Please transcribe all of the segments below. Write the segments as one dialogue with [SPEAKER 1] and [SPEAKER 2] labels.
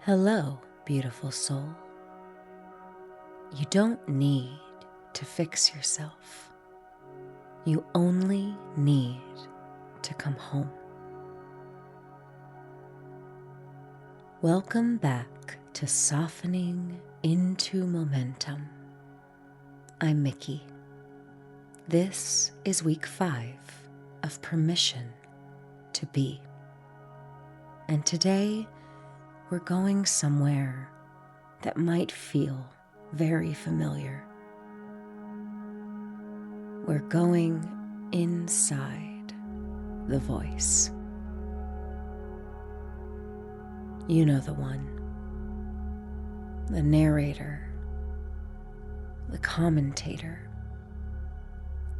[SPEAKER 1] Hello, beautiful soul. You don't need to fix yourself. You only need to come home. Welcome back to Softening into Momentum. I'm Miki. This is week 5 of Permission to Be. And today, we're going somewhere that might feel very familiar. We're going inside the voice. You know the one. The narrator. The commentator.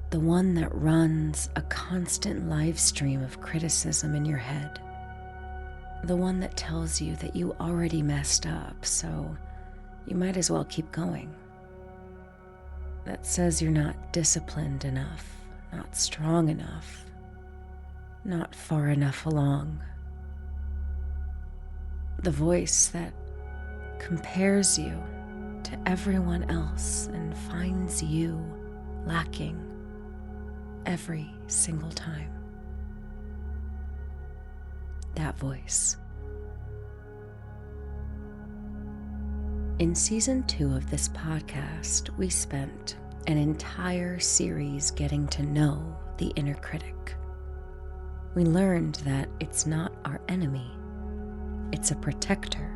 [SPEAKER 1] The one that runs a constant live stream of criticism in your head. The one that tells you that you already messed up, so you might as well keep going. That says you're not disciplined enough, not strong enough, not far enough along. The voice that compares you to everyone else and finds you lacking every single time. That voice. In season 2 of this podcast, we spent an entire series getting to know the inner critic. We learned that it's not our enemy, it's a protector,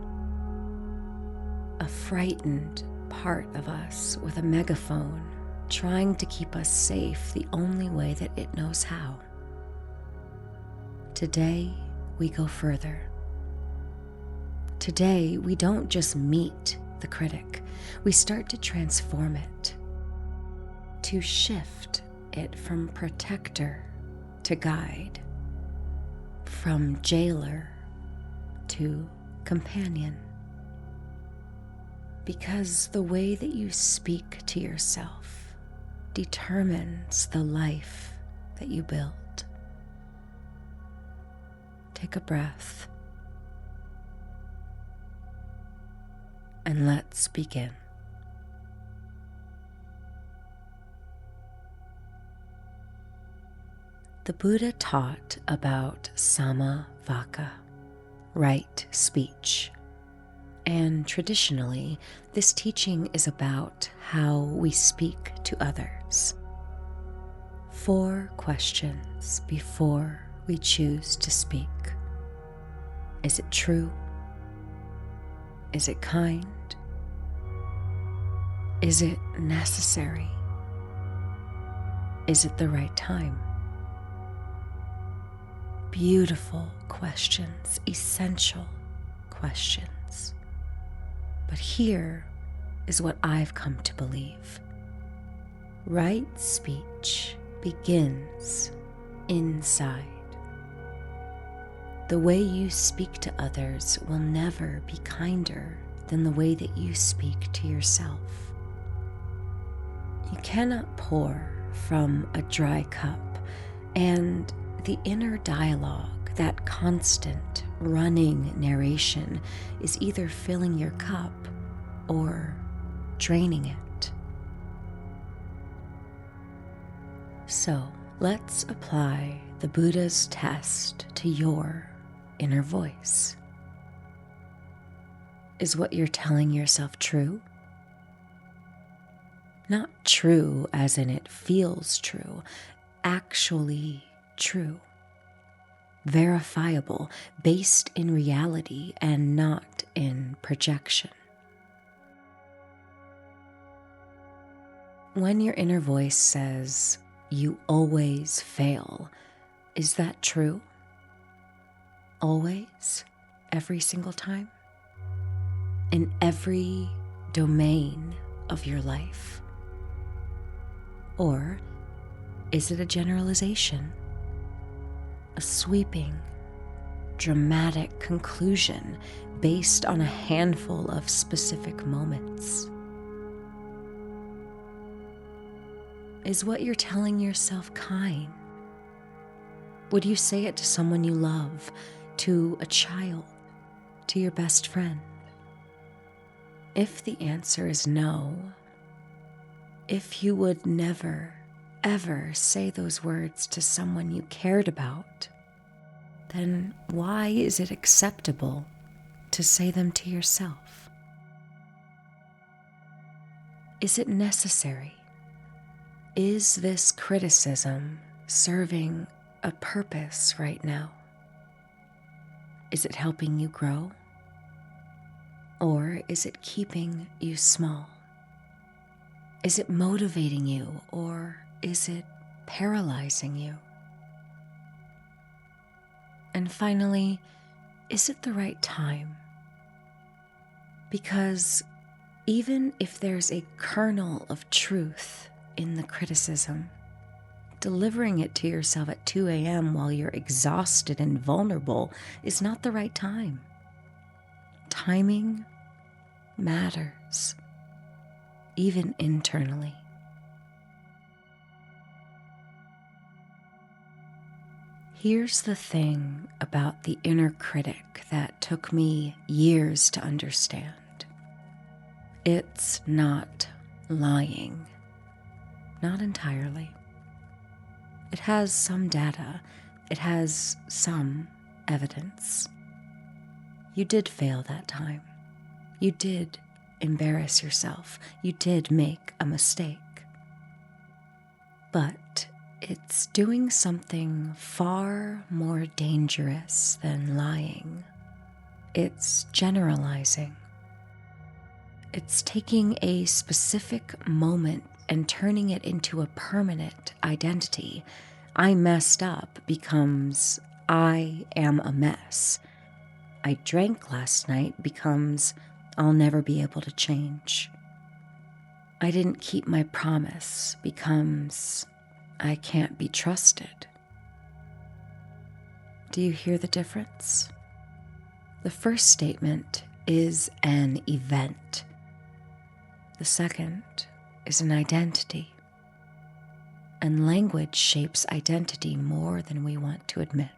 [SPEAKER 1] a frightened part of us with a megaphone trying to keep us safe the only way that it knows how. Today, we go further. Today, we don't just meet the critic. We start to transform it, to shift it from protector to guide, from jailer to companion. Because the way that you speak to yourself determines the life that you build. Take a breath, and let's begin. The Buddha taught about Sammā Vācā, right speech, and traditionally, this teaching is about how we speak to others. 4 questions before we choose to speak. Is it true? Is it kind? Is it necessary? Is it the right time? Beautiful questions, essential questions. But here is what I've come to believe. Right speech begins inside. The way you speak to others will never be kinder than the way that you speak to yourself. You cannot pour from a dry cup, and the inner dialogue, that constant running narration, is either filling your cup or draining it. So let's apply the Buddha's test to your inner voice. Is what you're telling yourself true? Not true as in it feels true, actually true. Verifiable, based in reality and not in projection. When your inner voice says, "You always fail," is that true? Always? Every single time? In every domain of your life? Or is it a generalization? A sweeping, dramatic conclusion based on a handful of specific moments? Is what you're telling yourself kind? Would you say it to someone you love, to a child, to your best friend? If the answer is no, if you would never, ever say those words to someone you cared about, then why is it acceptable to say them to yourself? Is it necessary? Is this criticism serving a purpose right now? Is it helping you grow? Or is it keeping you small? Is it motivating you, or is it paralyzing you? And finally, is it the right time? Because even if there's a kernel of truth in the criticism, delivering it to yourself at 2 a.m. while you're exhausted and vulnerable is not the right time. Timing matters, even internally. Here's the thing about the inner critic that took me years to understand. It's not lying. Not entirely. It has some data. It has some evidence. You did fail that time. You did embarrass yourself. You did make a mistake. But it's doing something far more dangerous than lying. It's generalizing. It's taking a specific moment and turning it into a permanent identity. I messed up becomes I am a mess. I drank last night becomes I'll never be able to change. I didn't keep my promise becomes I can't be trusted. Do you hear the difference? The first statement is an event. The second is an identity. And language shapes identity more than we want to admit.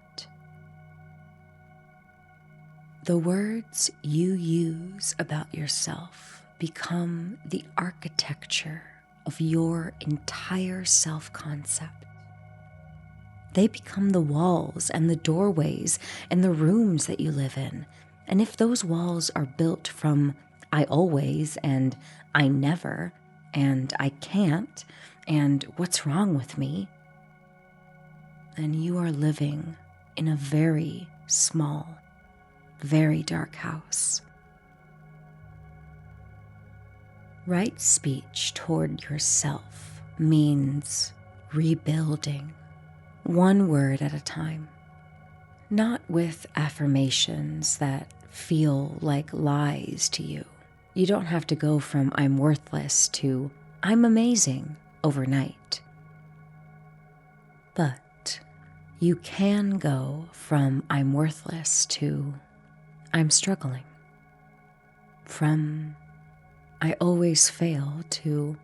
[SPEAKER 1] The words you use about yourself become the architecture of your entire self-concept. They become the walls and the doorways and the rooms that you live in. And if those walls are built from I always and I never and I can't and what's wrong with me, then you are living in a very small, very dark house. Right speech toward yourself means rebuilding, one word at a time, not with affirmations that feel like lies to you. You don't have to go from I'm worthless to I'm amazing overnight. But you can go from I'm worthless to I'm struggling. From I always fail to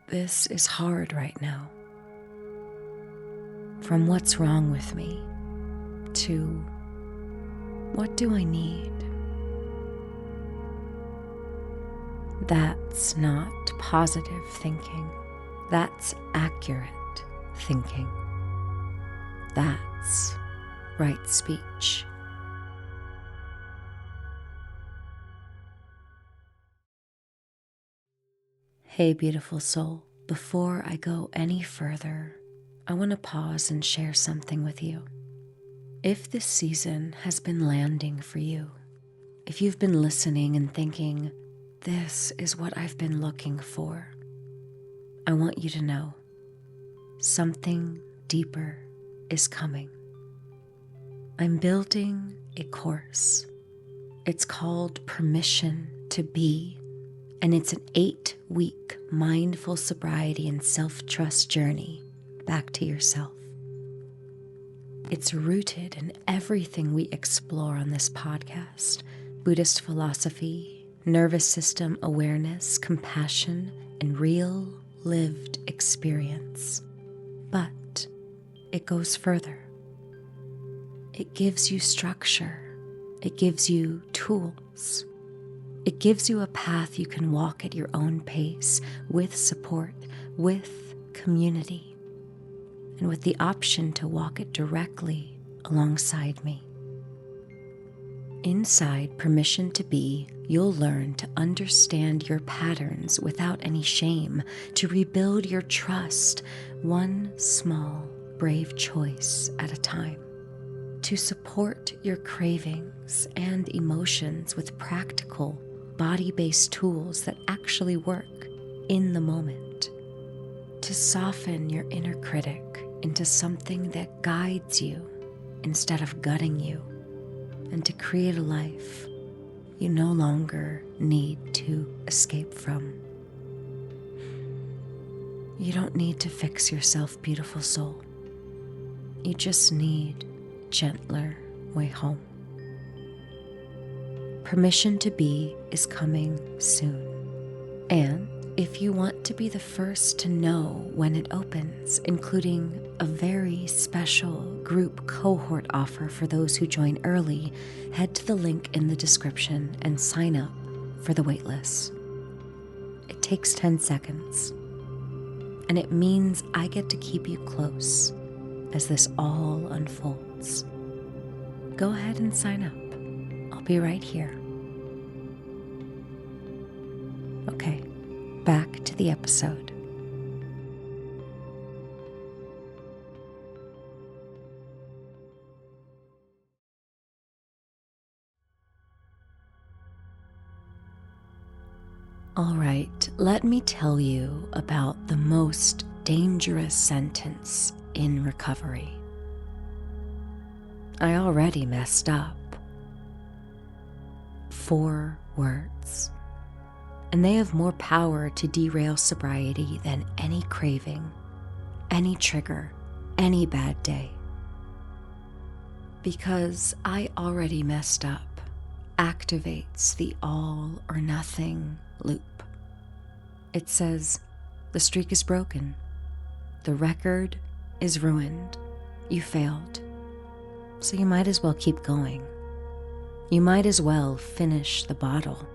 [SPEAKER 1] this is hard right now. From what's wrong with me to what do I need? That's not positive thinking. That's accurate thinking. That's right speech. Hey, beautiful soul. Before I go any further, I want to pause and share something with you. If this season has been landing for you, if you've been listening and thinking, this is what I've been looking for, I want you to know something deeper is coming. I'm building a course. It's called Permission to Be, and it's an 8-week mindful sobriety and self-trust journey back to yourself. It's rooted in everything we explore on this podcast: Buddhist philosophy, nervous system awareness, compassion, and real lived experience. But it goes further. It gives you structure. It gives you tools. It gives you a path you can walk at your own pace, with support, with community, and with the option to walk it directly alongside me. Inside Permission to Be, you'll learn to understand your patterns without any shame, to rebuild your trust, one small, brave choice at a time, to support your cravings and emotions with practical, body-based tools that actually work in the moment, to soften your inner critic into something that guides you instead of gutting you, and to create a life you no longer need to escape from. You don't need to fix yourself, beautiful soul. You just need a gentler way home. Permission to Be is coming soon. And if you want to be the first to know when it opens, including a very special group cohort offer for those who join early, head to the link in the description and sign up for the waitlist. It takes 10 seconds, and it means I get to keep you close as this all unfolds. Go ahead and sign up. I'll be right here. Okay, back to the episode. All right, let me tell you about the most dangerous sentence in recovery. I already messed up. 4 words. And they have more power to derail sobriety than any craving, any trigger, any bad day. Because I already messed up activates the all or nothing loop. It says, the streak is broken. The record is ruined. You failed. So you might as well keep going. You might as well finish the bottle.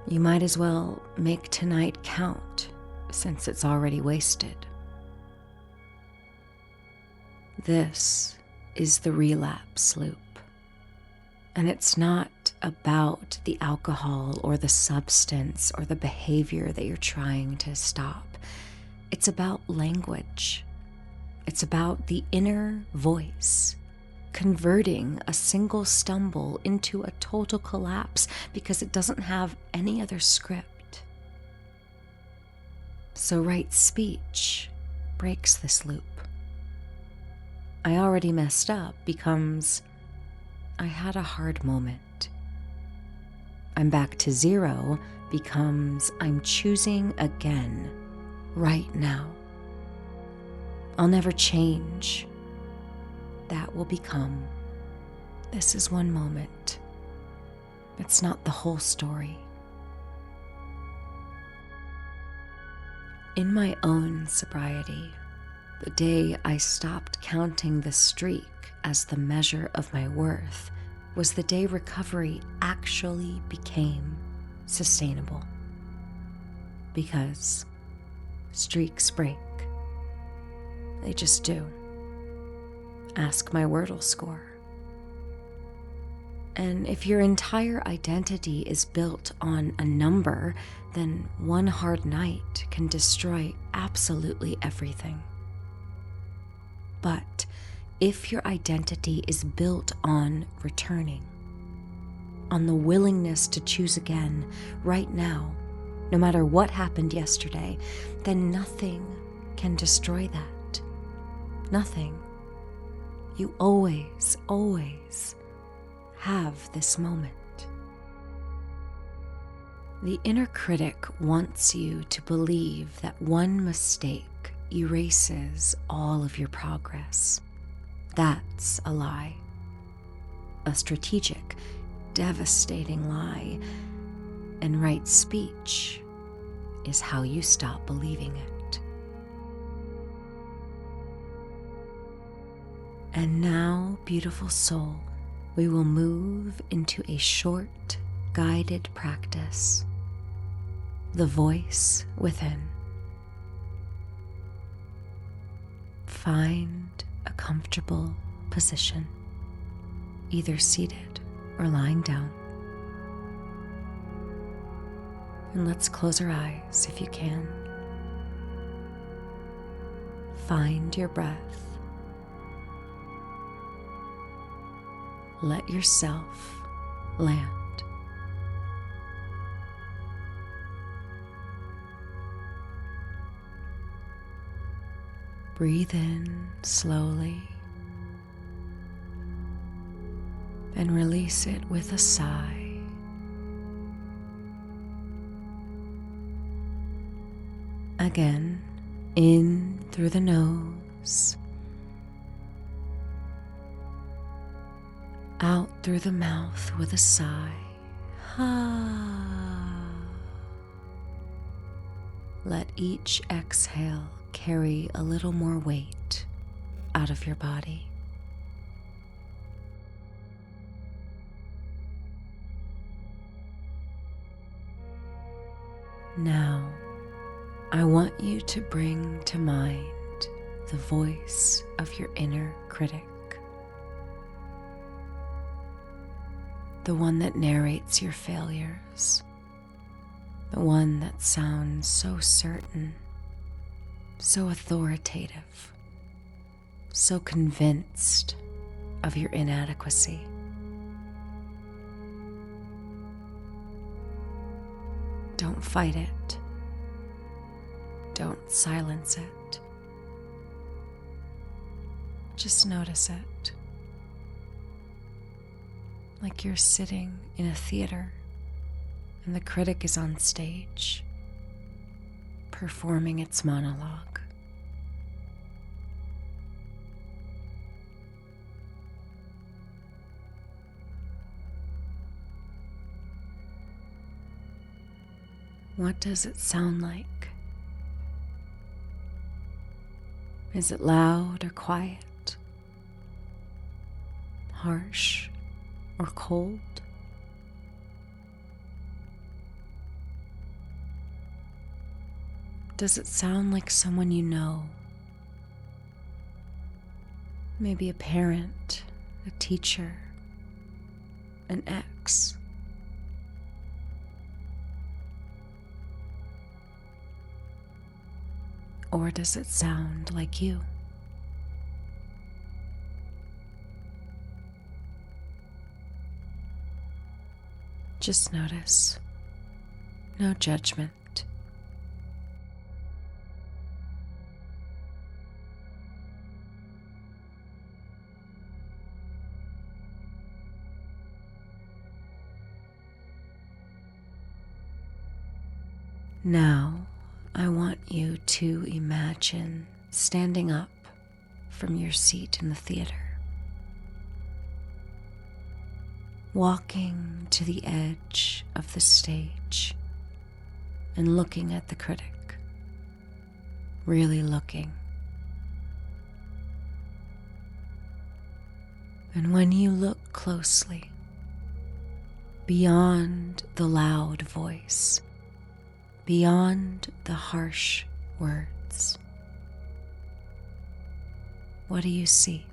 [SPEAKER 1] You might as well make tonight count, since it's already wasted. This is the relapse loop. And it's not about the alcohol or the substance or the behavior that you're trying to stop. It's about language. It's about the inner voice converting a single stumble into a total collapse because it doesn't have any other script. So right speech breaks this loop. I already messed up becomes I had a hard moment. I'm back to 0 becomes I'm choosing again right now. I'll never change. That will become, this is one moment. It's not the whole story. In my own sobriety, the day I stopped counting the streak as the measure of my worth was the day recovery actually became sustainable. Because streaks break. They just do. Ask my Wordle score. And if your entire identity is built on a number, then one hard night can destroy absolutely everything. But if your identity is built on returning, on the willingness to choose again right now, no matter what happened yesterday, then nothing can destroy that. Nothing. You always, always have this moment. The inner critic wants you to believe that one mistake erases all of your progress. That's a lie. A strategic, devastating lie. And right speech is how you stop believing it. And now, beautiful soul, we will move into a short guided practice, the voice within. Find a comfortable position, either seated or lying down. And let's close our eyes if you can. Find your breath. Let yourself land. Breathe in slowly and release it with a sigh. Again, in through the nose, out through the mouth with a sigh. Let each exhale carry a little more weight out of your body. Now, I want you to bring to mind the voice of your inner critic, the one that narrates your failures, the one that sounds so certain, so authoritative, so convinced of your inadequacy. Don't fight it. Don't silence it. Just notice it. Like you're sitting in a theater and the critic is on stage, performing its monologue. What does it sound like? Is it loud or quiet? Harsh or cold? Does it sound like someone you know? Maybe a parent, a teacher, an ex. Or does it sound like you? Just notice. No judgment. Now, I want you to imagine standing up from your seat in the theater, walking to the edge of the stage and looking at the critic, really looking. And when you look closely, beyond the loud voice, beyond the harsh words, what do you see?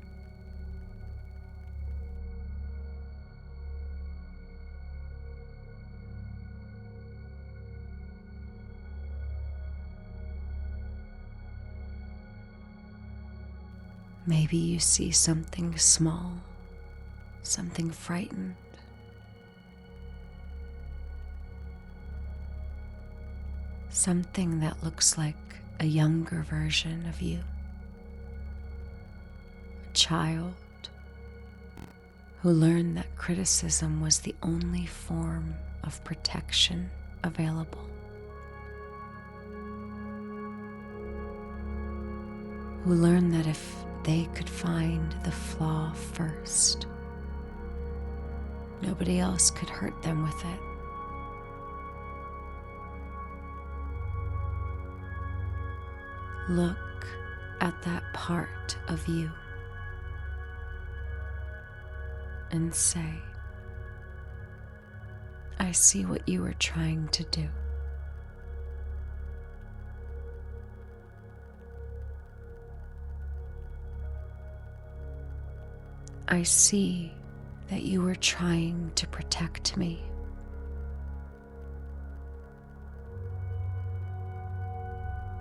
[SPEAKER 1] Maybe you see something small, something frightened. Something that looks like a younger version of you. A child who learned that criticism was the only form of protection available. Who learned that if they could find the flaw first, nobody else could hurt them with it. Look at that part of you and say, I see what you are trying to do. I see that you were trying to protect me.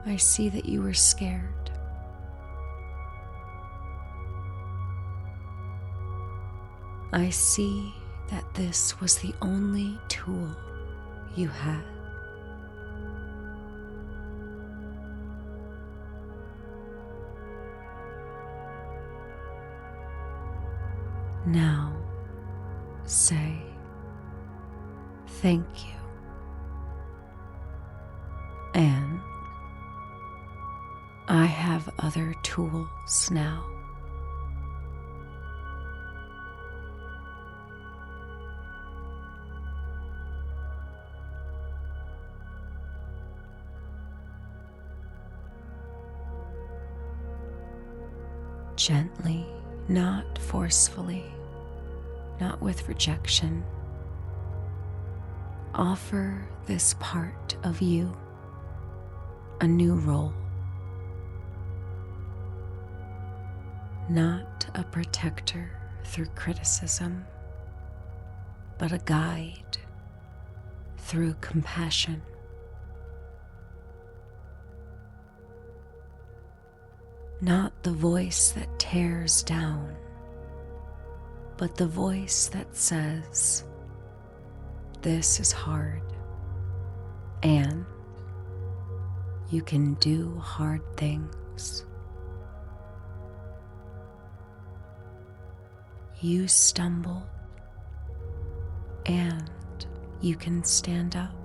[SPEAKER 1] I see that you were scared. I see that this was the only tool you had. Now, say, thank you. And I have other tools now. Gently, not forcefully, not with rejection, offer this part of you a new role. Not a protector through criticism, but a guide through compassion. Not the voice that tears down, but the voice that says, this is hard, and you can do hard things. You stumbled, and you can stand up.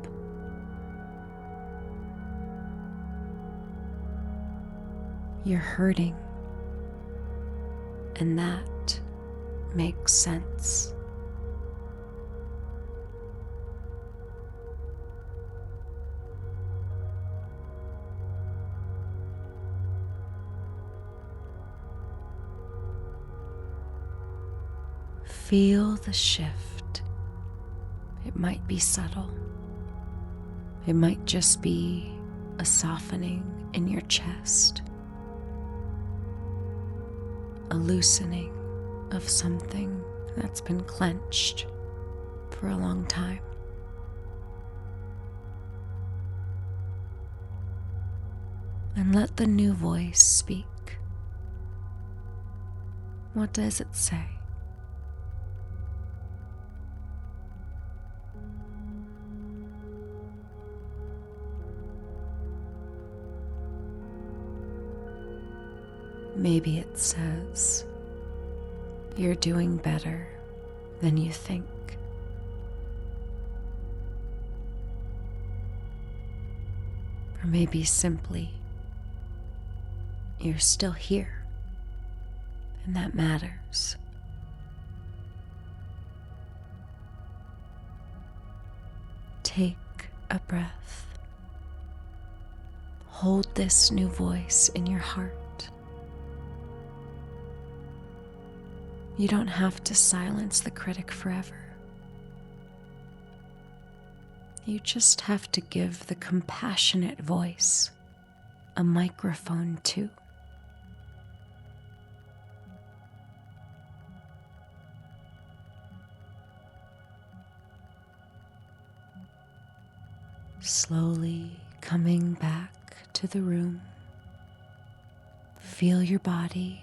[SPEAKER 1] You're hurting, and that makes sense. Feel the shift. It might be subtle. It might just be a softening in your chest. A loosening of something that's been clenched for a long time. And let the new voice speak. What does it say? Maybe it says, you're doing better than you think. Or maybe simply, you're still here, and that matters. Take a breath. Hold this new voice in your heart. You don't have to silence the critic forever. You just have to give the compassionate voice a microphone too. Slowly coming back to the room. Feel your body,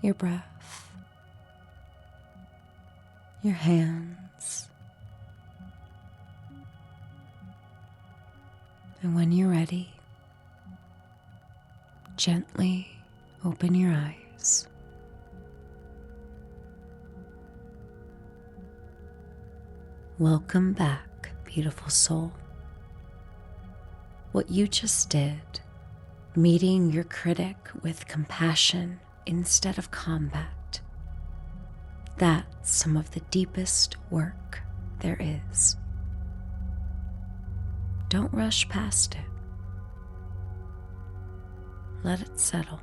[SPEAKER 1] your breath, your hands. And when you're ready, gently open your eyes. Welcome back, beautiful soul. What you just did, meeting your critic with compassion instead of combat, that's some of the deepest work there is. Don't rush past it. Let it settle.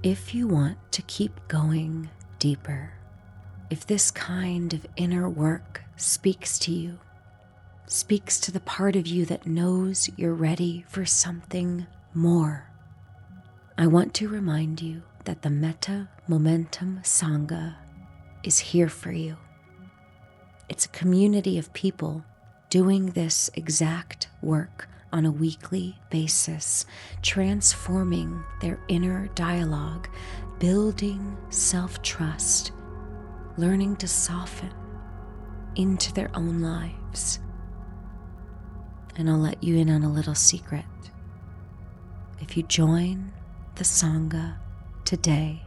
[SPEAKER 1] If you want to keep going deeper, if this kind of inner work speaks to you, speaks to the part of you that knows you're ready for something more, I want to remind you that the Metta Momentum Sangha is here for you. It's a community of people doing this exact work on a weekly basis, transforming their inner dialogue, building self-trust, learning to soften into their own lives. And I'll let you in on a little secret. If you join the Sangha today,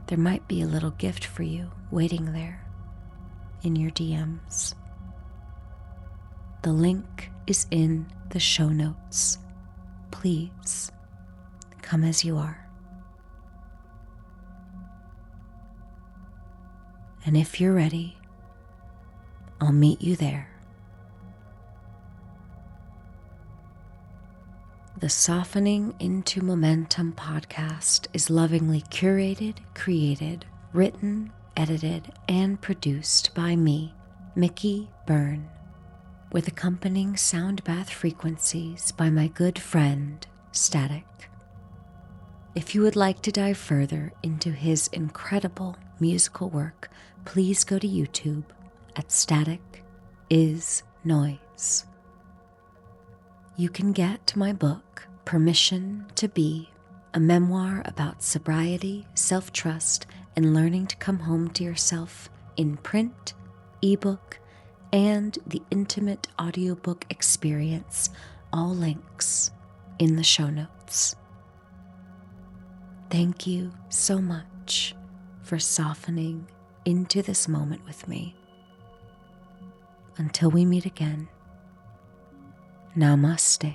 [SPEAKER 1] there might be a little gift for you waiting there in your DMs. The link is in the show notes. Please come as you are. And if you're ready, I'll meet you there. The Softening into Momentum podcast is lovingly curated, created, written, edited, and produced by me, Miki Byrne, with accompanying sound bath frequencies by my good friend, Static. If you would like to dive further into his incredible musical work, please go to YouTube at Static is Noise. You can get my book, Permission to Be, a memoir about sobriety, self-trust, and learning to come home to yourself in print, ebook, and the intimate audiobook experience, all links in the show notes. Thank you so much for softening into this moment with me. Until we meet again, Namaste.